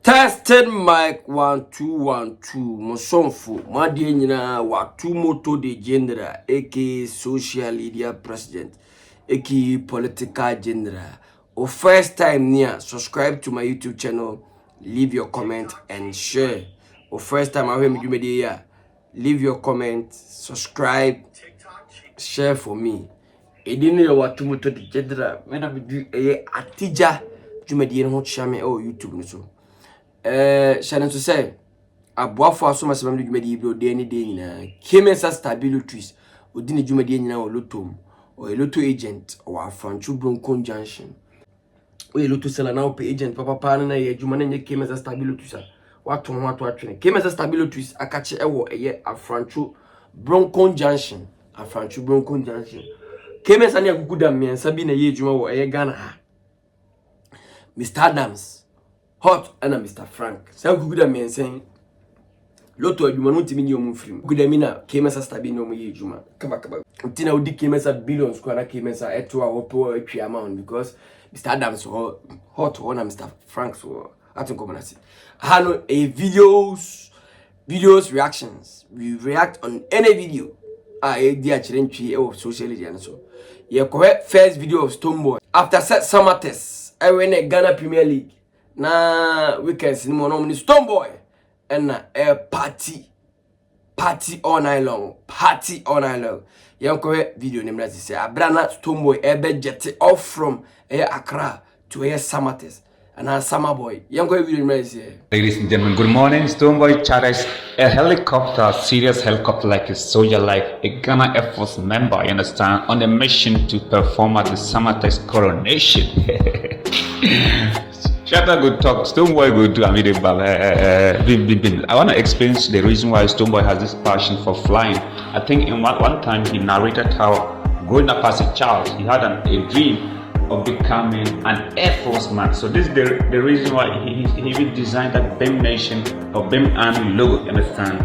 Tested mic 1212 Mosonfo Madi nyina wa two moto de general aka social media president aka political general. O first time near subscribe to my YouTube channel, leave your comment and share. O first time I hear me media, leave your comment, subscribe, share for me. Edini wa two moto de general me na be atija dwumadi no chame o YouTube no. Shannon to say, a boafo asoma se mamdu dwumadi bi ode ani de nyina kemensa stabilities odi ne dwumadi nyina o lotom o loto agent o afranchu bronco junction o loto seller na o pe agent papa na ye dwuma na nye kemensa stabilities wato ho ato atwene kemensa stabilities akache ewo eye afranchu bronco junction kemensa ne akukuda miensa bi na ye dwuma wo eye Ghana ha Mr. Adams Hot and Mr. Frank. Sa kuguda mensen. Loto adwuma no ntimi nyi omfrim. Kuguda mi na kemesa stabi no mo ye adwuma. Kaba. Ntina odi kemesa billions kwa na kemesa eto a wopo atwi amount because Mr. Adams hot one and Mr. Frank so atunko manasi. Hano a videos reactions. We react on any video. Di a chirentwi of social media so. Ye correct first video of Stonebowy after summer test. I win a Ghana Premier League. Na weekends ni mo no ni Stonebowy and na party all night long yan ko video ni mra say abrana Stonebowy be jet off from Accra to Samates and Samaboy yan ko video ni mra say. Ladies and gentlemen, good morning. Stonebowy charters a helicopter, serious helicopter like a soldier, like a Ghana Air Force member, you understand, on a mission to perform at the Samatex coronation. Shattawale good talk. Stonebowy good do. I want to explain the reason why Stonebowy has this passion for flying. I think in one time he narrated how growing up as a child he had a dream of becoming an Air Force man. So this is the reason why he even designed that BEM Nation or BEM Army logo. You understand?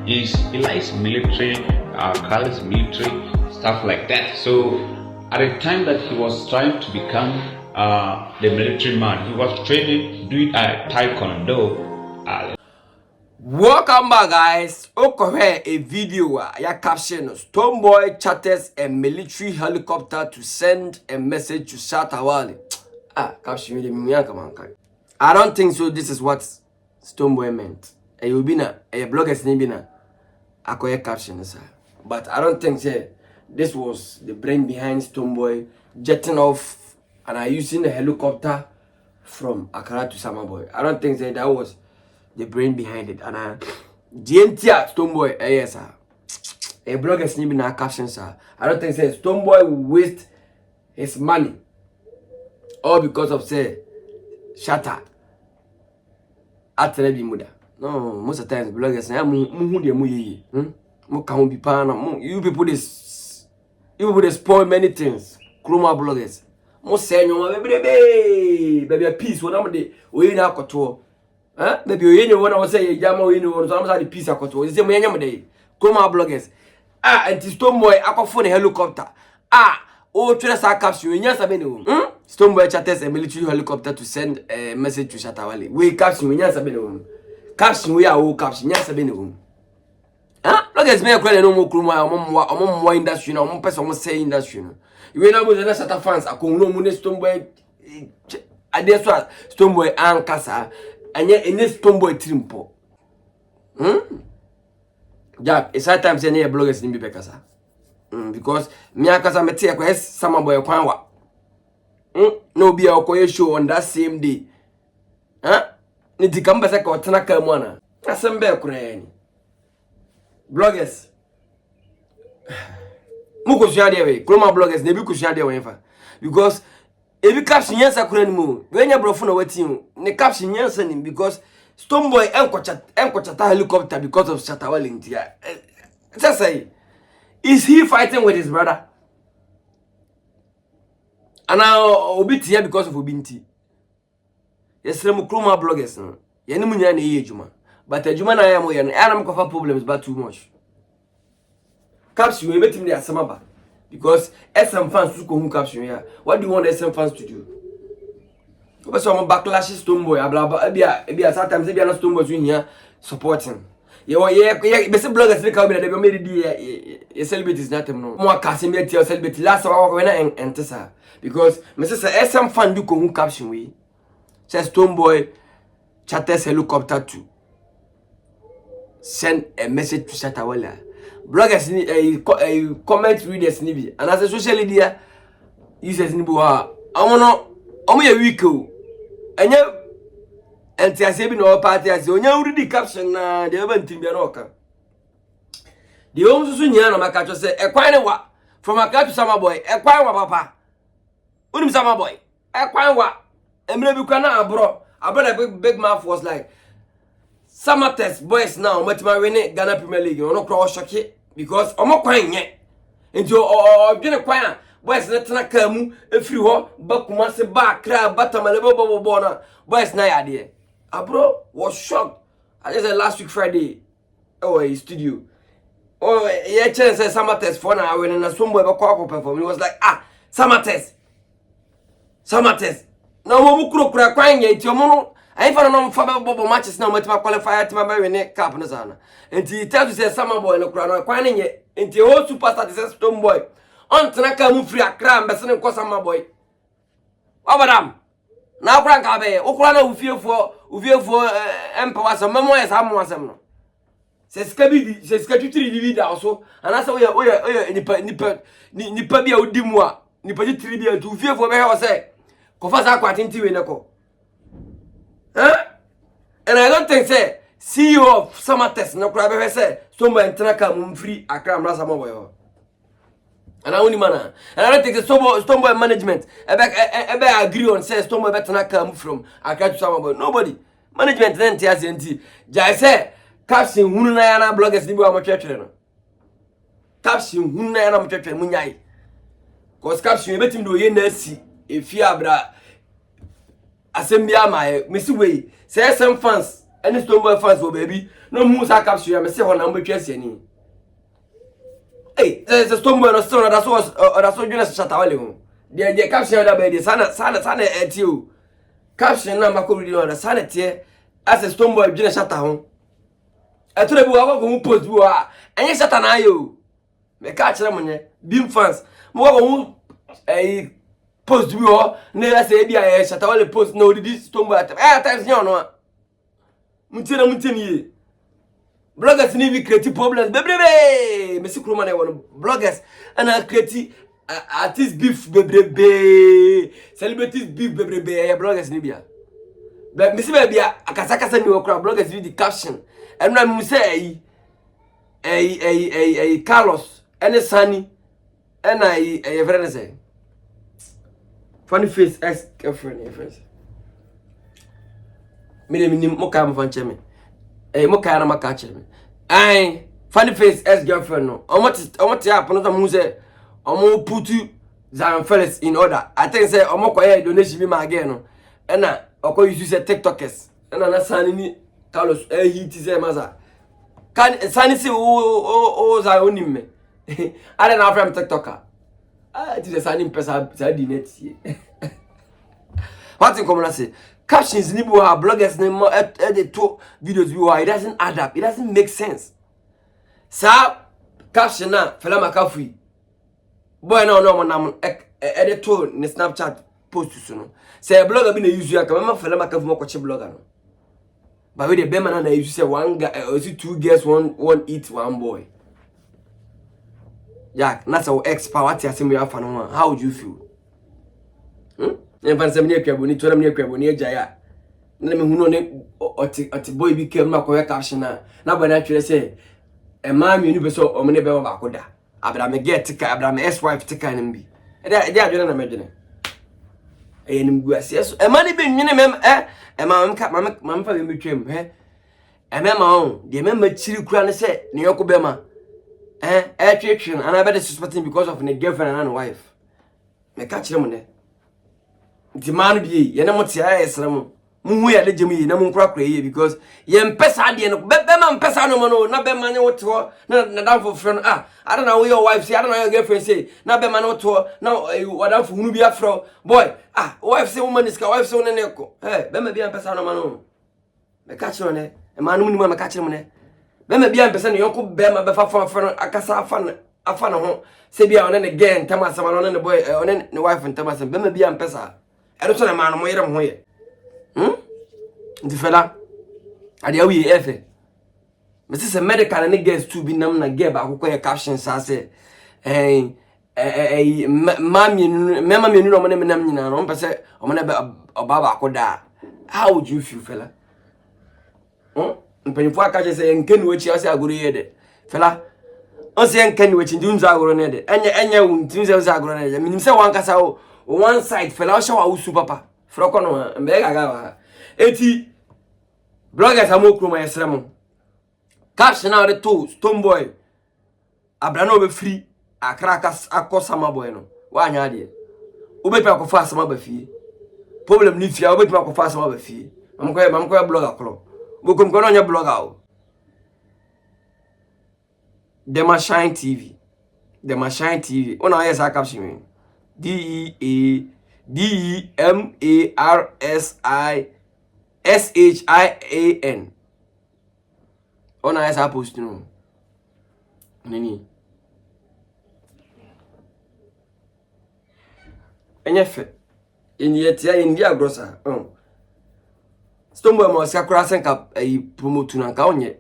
He likes military, colors, military stuff like that. So at the time that he was trying to become the military man, he was training, doing taekwondo. Welcome back, guys. A video ya caption Stonebowy charters a military helicopter to send a message to Shattawale. Caption me I don't think so. This is what Stonebowy meant. A bloggers name bina akoye caption sir. But I don't think this was the brain behind Stonebowy jetting off and using a helicopter from Accra to Samaboy. I don't think that was the brain behind it. And DNT at Stonebowy, yes sir. A blogger's name in our caption, sir. I don't think Stonebowy will waste his money all because of Shatta at Telebi Muda. No, most of the times bloggers say you people spoil many things. Chroma bloggers. Mo say no baby peace when am dey we na akoto baby we ni wona say jama we ni wona so am say peace akoto say mo yanyam dey Chroma bloggers anti Stonebowy akofo na helicopter o twere sa caption nya sabe ni wo Stonebowy charters a military helicopter to send a message to Shattawale. We caption nya sabe ni wo caption we caption nya sabe ni wo bloggers me akwa no mo Chroma mo industry na mo person mo say industry no. You know about the Shatta fans. I can no money Stonebowy. I dare so Stonebowy and Kasa. And yet in this Stonebowy trimpo. Yeah, it's hard time saying bloggers in be Kasa. Because me and Kasa me take a summer boy kwanwa. No be a show on that same day. Niti kamba sa ko tanaka mwana. Asembe kureni. Bloggers. Muko shade we Chroma bloggers ne bi ku shade we fa because e bi caption yansa kura ni mu wenya brofo na watin ne caption yansa ni because Stonebowy enkochata helicopter because of Shattawale ntia say is he fighting with his brother and now obitia because of obinti yesrem Chroma bloggers no ye ni munya na ye adwuma but adwuma na ya mo ye no anam kofa problems but too much. Caption we met him there Samaba because SM fans to come caption here. What do you want SM fans to do? Because some backlash Stonebowy ablaba ebia sometimes ebia na Stonebowy so hia supporting. Ye bese bloggers dey come dey made the celebrities natem no. Mo akase me tie celebrity last we na entesa because me say SM fan do ko hu caption we. Say Stonebowy charters helicopter to send a message to Shattawale. Bloggers ni comment readers ni bi and as a social media users ni bi wa omo ye week o enye entiase bi no party ase onya uridi caption na de ba ntim bia no ka de o susu nya no maka cho se ekwan ne wa from aka to Samaboy ekwan wa papa unim Samaboy ekwan wa emre bi kwa na abro big mouth was like Samates boys now matima win Ghana Premier League no kro shock because omo kwan nye nti o dwene kwan boys na tena kamu efiri ho bakuma se ba kra batamale bobo na boys na yade abro was shocked. I just said last week Friday his studio yeah chance say Samates for na when na Stonebowy be kwa perform he was like Samates na mo kuro kwan nye nti omo no I fa no mfa bobo matches na matima qualify tima ba win cup na sana nti tell you say Samaboy no kura no kwan nye nti o superstar say Stonebowy on tena ka mu free akra mbese ne nkosa Samaboy obadam na akra nka be okura na ufiefo empa so memo yes amu asem no se ska twitiri di da so ana se oya nipa bia odi mu a nipa twitiri bia tu ufiefo be he say kofa sa kwatenti we ne ko and I don't think say CEO of Samates no kura be say Stonebowy tena ka mu free akra mra Samaboy and I only manner. And I don't think the Stonebowy management ebe agree on say Stonebowy better not come from Accra to Samaboy. Nobody. Management then TSNT. Jai say caption hunu na yana bloggers ni bi wa church no. Caption hunu na yana church munyai. Cause caption betim do ye na si efi abra asembia my mesi we say some fans any Stonebowy fans wo baby no mu sa caption ya me say ho na mbetwa siani. Hey, the Stonebowy no still that's what you Shattawale ho. The caption that be sana etiu. Caption na mako read on the sana tie as a Stonebowy Julius Shatta ho. E to le bu wa ko post bu a enye Shatta na ayo. Me ka kire munye Beam fans. Mo wa ko post bu ho na say bia Shattawale post no did Stonebowy at times no. Muntie ye. Bloggers need to create problems. Baby, Messi Kroma na one bloggers and I create artist beef baby, celebrities beef baby. Bloggers need be. But Messi baby, akasakasa ni okra bloggers read the caption. And when we say Carlos and Sunny and I friend say funny face ex girlfriend friends. Me mo kam fan cheme. Mo kana makache me funny face ex girlfriend no omo ya pono mu say omo put Zion Felix in order. I think say omo koye donation bi ma again no e na okọ use say tiktokers e na Sani ni Carlos hit say maza kan Sani say o Zion ni me are na from tiktoker it is Sani pesa di net what in common say captions ni bu ha bloggers ni mo the two videos we it doesn't add up, it doesn't make sense. Sa caption na fela makafui boy no mo edit to ni Snapchat post so no say blogger bi na use ya ka ma fela makafu mo kwache blogger no but we the be man na use say one guy or two girls one eat one boy Jack na so ex power ti asem ya fa no how would you feel? Never some near Caboni, told me Caboni, Jaya. Let me who know oti boy became my correct caption now. Now, when I actually say, a man, you never saw or many better bacoda. Abraham get ticker, Abraham ex-wife ticker and be. And I didn't imagine it. And yes, a money being minimum, a man cut my mum for him became, a mamma, the member Chill Crown said, Nyoko Bema, attraction, and I better suspecting because of a girlfriend and wife. Me catch them on there. The man be ye na motia esrem Muhu ya de jemu yi na mun kura ye because ye mpesa de no be ma mpesa no mo no na be ma ne woto na dan for friend I don't know your wife say I don't know your girlfriend say na be ma no to na wadan for hunu bi afro boy wife say woman is ka wife say one ne ko be ma bi mpesa no ma no me ka chiro ne e ma no mu ma ka chiro ne be ma bi mpesa no yonko be ma be fa friend akasa afa na ho se bia one ne gen tamasama no ne boy one ne wife ntamasama be ma bi mpesa e do so na ma no mo yere mo ho ye Ndi fela ade awi efe me se medical na guest to bi nam na ge ba akoko ye caption sa se mama me nu no mo ne nam nyina no pese o mo ne oba ba akoda how would you feel fela mpanifo aka je se nkeni wachi ase agoro ye de fela on se nkeni wachi ndi unza agoro ne de enye unti unza agoro ne de minim se wan kasa o one side fela o sha wa usu papa froko no mbe gaga eti bloggers amokru ma yesremo caption na de to Stonebowy abrana obe free akraka akosama boy no wa anya de obepi akofa asama ba fie problem ni fia obepi akofa asama ba fie mamko blogger klo bokom ko no nya blogger o The Machine TV ona yes caption DEMARSISHIAN ona yes post no nini enyefe enietia endia grossa Stonebowy mo sakura senka promote na ka onye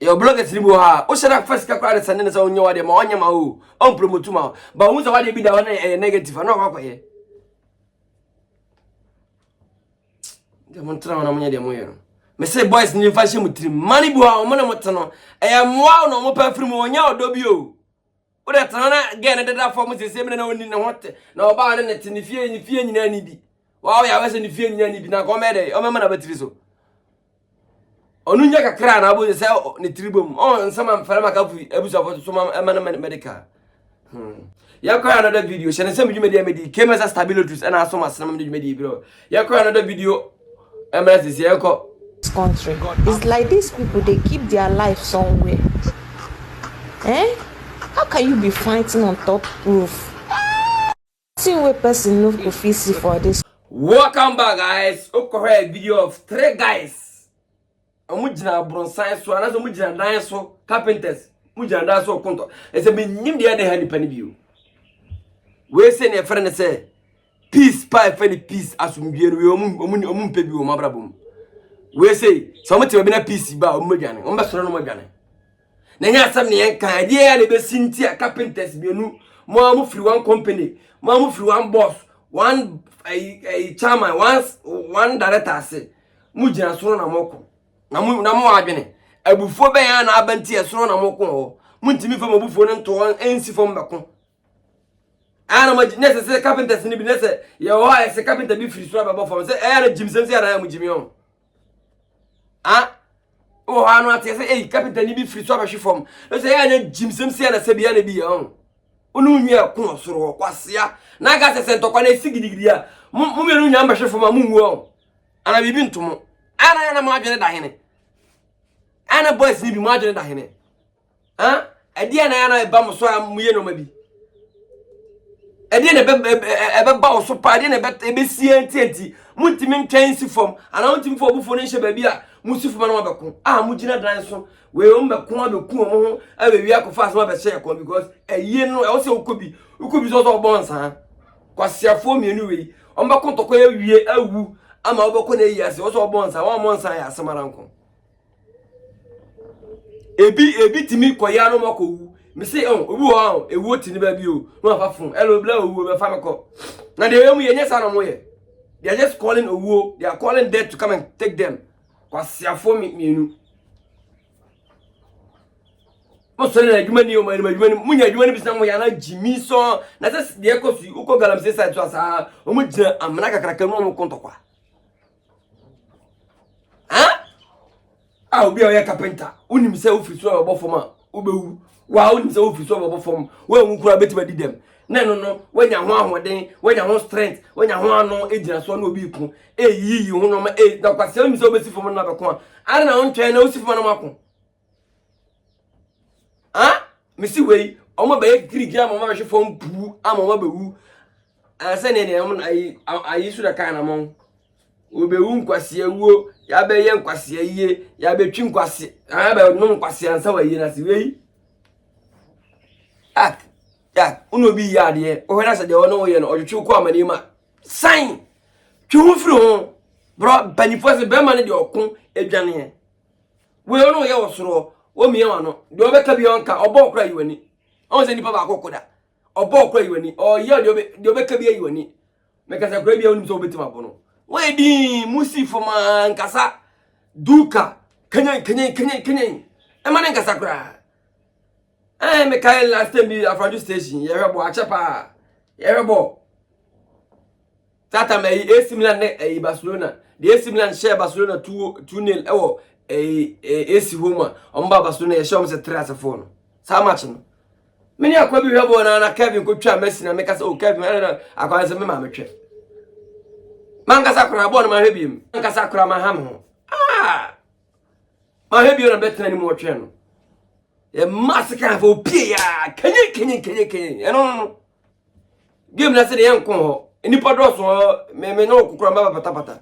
your blog is ribo ha o shara first ka kwa sande na so onye wade ma onye ma o on promote ma ba hu so wade bi da one negative na kwa ye de montra na munye de moyo me say boys ni fa she mutrim mani bu ha o mo na motono moa no mo pa firi mo onye odobi o de tana na gen de da form se me na oni na hote na oba na net ni fie nyina ni bi wa ya wese ni fie nyina ni bi na ko me de o me na batiri so onu nya kakra na abo se ni tribom nsama mfara maka fu ebusa foto so ma medical ya ko another video shene se mjuma dia medi kemesa stabilities na aso masena mjuma dia bro ya ko another video MLS ya ko country. It's like these people, they keep their life somewhere. How can you be fighting on top roof? See what person no go see for this. Welcome back, guys. Okay, video of 3 guys. Omujina bronsan so anaso mujina dan so carpenters. Mujina dan so konto. Ese be nyim dia de hani pani bio. We say ne friend say peace pie friend peace asumbiere we omun pe bi o mabrabom. We say something we be na peace ba o modwane. O mbesoro no modwane. Na nya asam ne yen kan ade ya ne be sinti carpenters bienu mo amu free one company, mo amu free one boss, one a chairman, one director say mujina soro na moko. Na mo adwene abufo be ya na abanti esoro na moko ho. Muntimi fam abufo ne nto ensi fam beko. Ana ma necessary carpenters ni bi necessary ye ho ese carpenter bi free soro babo fam say na jimsem say na mu jimi on. Oh anu ati say carpenter ni bi free soro ba hwe fam. Say na jimsem say na se bia na bi on. Onu nwa ko soro kwasea na ga se ntokwa na sigidigidi a mu me nu nwa ba hwe fam mu nwu on. Ana bibi ntomo. Ana na mo adwene da hene. Ana boys ni bi mo adwene da hene. Ade na ya na ba mo so am ye no ma bi. Ade na ebe ba o so pa ade na ebe sie enti muntimi ntwan si fom ana muntimi fo obufo ne hye ba bi a musi fom na ma beko mu gina dan so we o mbeko abeku mo ho abewi akofa asema be hye ko because eye no e wo se ukobi so so bonsa kwasiafo mienu we o mbeko ntoko ya wie awu ama obeko na yi ase wo so bonsa wo monsa ya asemara nko ebi timi koya no mako wu me say obi wo ewu tini ba bi o no afafun elo bla owu be fa meko na de emu ye nyesa no mo ye they are just calling owu, they are calling death to come and take them kwasiafo mienu mo so na adwuma ni o ma adwuma ni munya adwuma ni bisna mo ya na jimi so na se de ekosu uko galamse side to asa o mo gina amna kakraka no mo kontokwa obi o ya carpenter unim se office o bo fom a obewu wa unim se office o bo fom wa nkura betima di dem no when ya ho ahoden when ya ho strength when ya ho ano ejina so na obi ku yi ho no ma da kwase oni so obesi fom na beko a na won twen na osi fom na mako misi wei omo be girigi ama ma be fom pu ama ma be wu ase ne ne ayi su da kan na mon obewu nkwase awuo ya be ye nkwase yiye ya be twi nkwase be no nkwase ansa wa yiye na se wei uno bi ya de o hena se de ono ye no odwetwe ko amani ma sign twi ho firi ho bro panifo se be ma ne de okun edwane ye we ono ye wosoro wo mi yan no de obeka bi onka obo okra yiwani on se nipa ba kokoda obo okra yiwani o ye de obeka bi yiwani meka se kra bi awuni so obetima bono we di musi foma nkasa duka kenya e ma ne nkasa kra me kai last time bi afraju station ye hwebo achepa ye hwebo tata me AC Milan ne Barcelona the AC Milan share Barcelona 2-0 ewo AC Roma omba Barcelona ye share 3-4 no sa match no meni akwa bi hwebo na Kevin ko twa Messi na meka say o Kevin akwa say me ma metwe manga sakura bo na ma hwebiem manga sakura ma ham ho ma hwebiem na betena ni mo twe no e massacre for pie ya kenye no game na se de yankon ho enipa do so me no kokura ma pata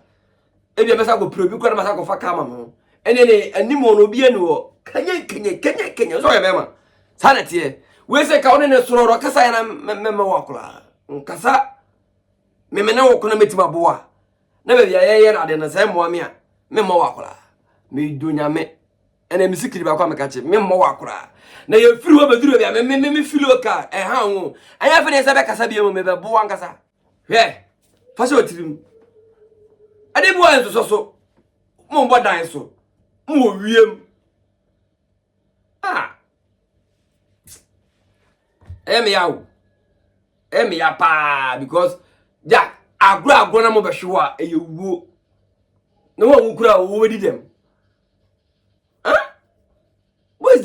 e bia mesa go probi ko na masa go fa kama ho ene animo no bia ni wo kenye so ya bema sanate e we se ka one ne sororo kasa ya na me wakula nkasa me na wo ko na metima boa na be bia ye na de na sai mo ame a me wakula me dunyame ene misikiri ba kwa mekache me mo wakura na ye firi wo beduru bia me filo ka ha ho anya fe ne se be kasa bia mo me be bo ankasa he fa se otirim ade bo an so mo bo dan so mo wiem me ya pa because ja agro na mo be hwe a ye wuo na wo kura wo wedi dem boys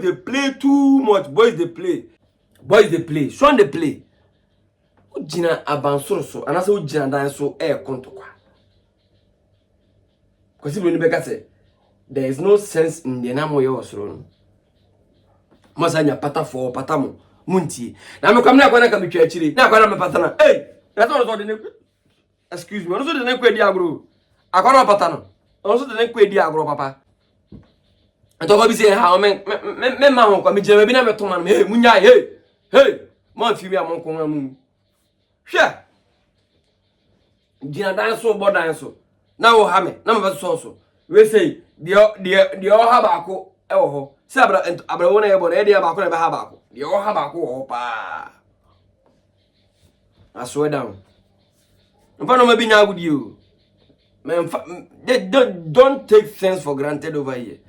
they play too much. Boys they play. Shon they play. Ujina abansoro so. Anase ujina dan so konto kwa. Kwasi bro ni beka say there is no sense in the name yo osoro. Masanya pata for patamo. Munti. Na me kwamna kwa na ka mitwa achire. Na kwa na me pata na. Na so de ne. Excuse me. No so de ne kwa di agro. Akwa na pata no. No so de ne kwa di agro papa. Atoko bi say ha me ma ho kwa me jema bi na me to man me munya hey man fi mi amon ko mu hwe gina dan so bo dan so na wo ha me na me be so we say de o ha ba ko e wo ho se abra wo na ye bo na e de ba ko na be ha ba ko de o ha ba ko ho pa I swear down mfa no ma bi nya agudi o me don't take things for granted over here.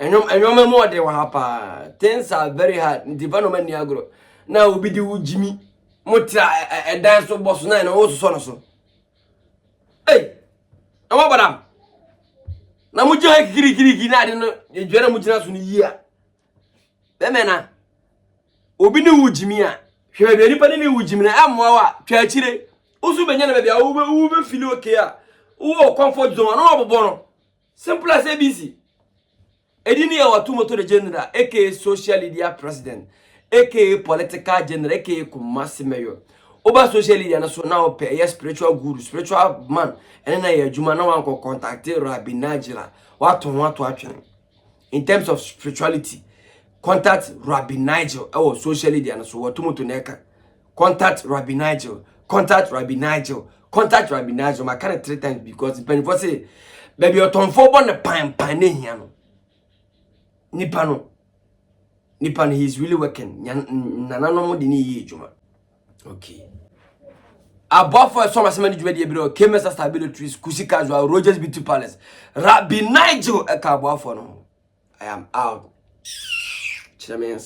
And you more they were happy. Things are very hard. Ndivano mani agro. Na obi di ujimi. Mutra a dance of boss na also so. Hey, na wa badam. Na mujia kiri na de no ye dwere mujina so ni yia. Be me na. Obi ni ujimi a. Hwe be nipa ni ujimi na amwa wa twa chire. Usu benya na be bia wo be feel okay a. Wo comfort zone na obobo no. Simple as ABC. Edini ya watu moto de general, aka social media president, aka political general, aka kumasi mayor. Oba social media na so na ope ya spiritual guru, spiritual man. Ene na ya juma na wanko contacte Rabbi Nigel. Watu atwene. In terms of spirituality, contact Rabbi Nigel. Oh, social media na so watu moto neka. Contact Rabbi Nigel. Contact Rabbi Nigel. Contact Rabbi Nigel. Ma kind of 3 times because when you say, baby, you're tomfo bon the pan ne hiano. Nipa he's really working. Nana no mo de ni yi juma. Okay. Above for some assemblage de biro KMS Stability Kusi Casual Rogers Beauty Palace. Rabbi Nigel e ka above for no. I am out. Chama